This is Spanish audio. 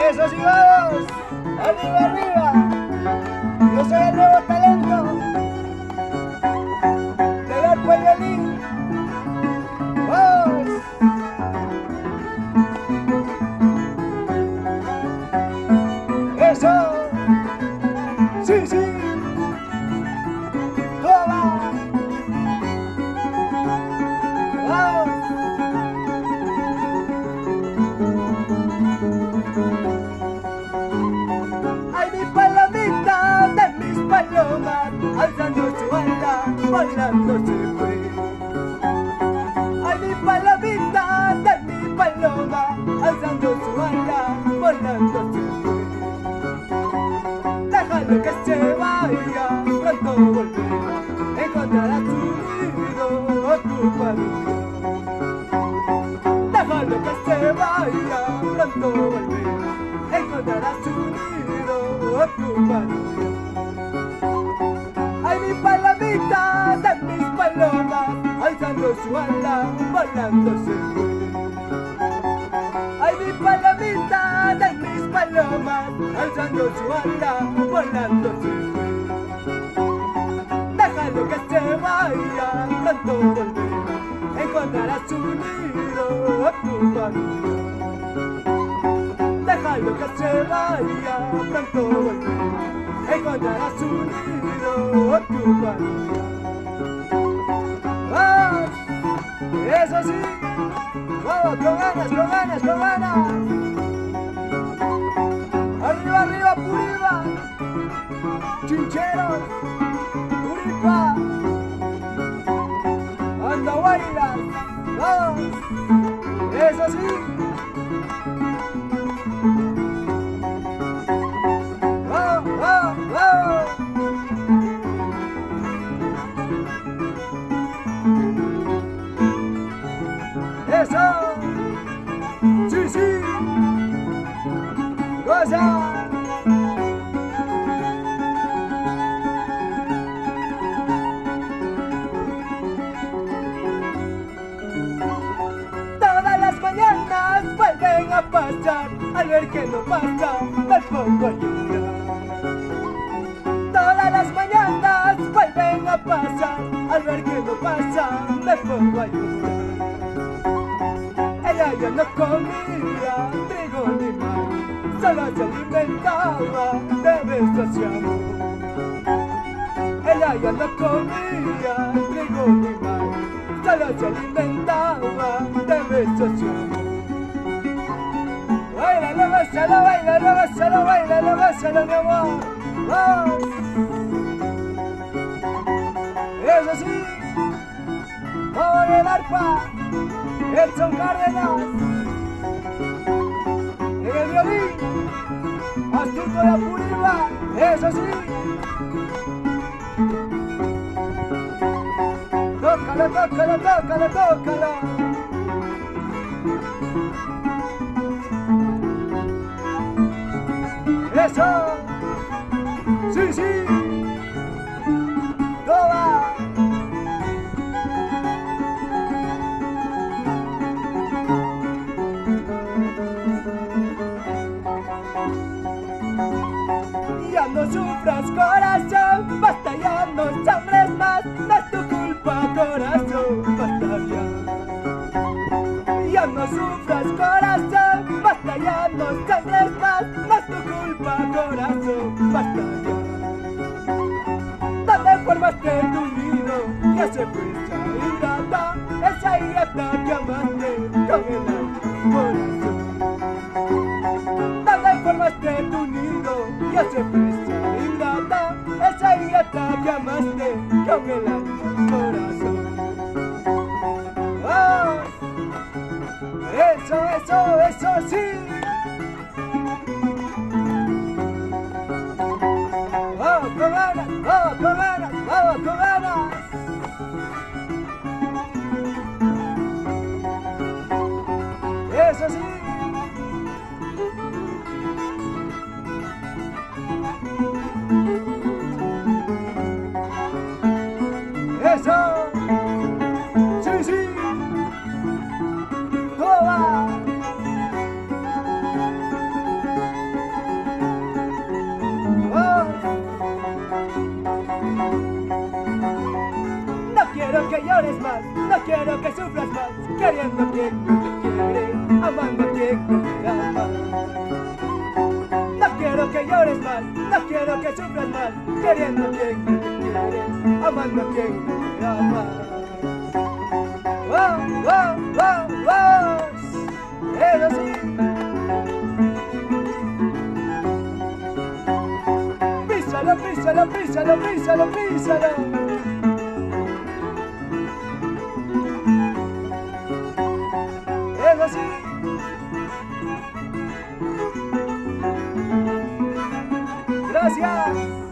Eso sí, vamos. Arriba, arriba. Yo soy el nuevo talento del arpa y violín. Vamos. Eso. Sí, sí. Toma. Vamos. Ay, mi palomita de mis palomas, alzando su ala, volando se fue. Ay, mi palomita de mi paloma, alzando su ala, volando se fue. Déjalo que se vaya, pronto volverá, encontrará su nido ocupado. Déjalo que se vaya, pronto volverá, encontrará su nido ocupado. Ay, mi palomita de mis palomas, alzando su ala, volando se fue. Ay, mi palomita de mis palomas, alzando su ala, volando se fue. Déjalo que se vaya, pronto volverá, encontrará su nido ocupado. Déjalo que se vaya, pronto volverá, encontrará su nido ocupado. ¡Vamos! ¡Eso sí! ¡Vamos, con ganas, con ganas, con ganas! ¡Arriba, arriba, Puriba! ¡Chincheros! ¡Puripa! ¡Anda, bailas! ¡Vamos! ¡Eso sí! ¡Vamos, vamos, vamos! ¡Eso! ¡Sí, sí! ¡Goza! Todas las mañanas vuelven a pasar, al ver que no pasa, me pongo a llorar. Todas las mañanas vuelven a pasar, al ver que no pasa, me pongo a llorar. Ella ya no comía trigo ni maíz, solo se alimentaba de besos y amor. Ella ya no comía trigo ni maíz, solo se alimentaba de besos y amor. Bailalo, gózalo, bailalo, gózalo, bailalo, gózalo, mi amor. ¡Vamos! Eso sí, con el arpa, Edson Cárdenas, en el violín, Astuto de Apuriba, eso sí. Tócalo, tócalo, tócalo, tócalo. Eso, sí, sí. Toma. Ya no sufras, corazón, basta ya, no sangres más, no es tu culpa, corazón, basta ya. Ya no sufras, corazón, basta ya, no sangres más, no es tu culpa, corazón, basta ya. ¿Dónde formaste tu nido? Que se fue esa ingrata que amaste con el corazón. ¿Dónde formaste tu nido? Que se fue esa ingrata que amaste con el corazón. ¡Oh! Eso sí. ¡Vamos con ganas, vamos con ganas, vamos con ganas! Eso sí. Eso. Sí, sí. Toma. queriendo a quien no te quiere, amando a quien no te ama. No quiero que llores más, no quiero que sufras más, queriendo a quien no te quiere, amando a quien no te ama. ¡Wow, wow, wow, wow! Eso sí. Písalo, písalo, písalo, písalo, písalo. Eso sí. Gracias.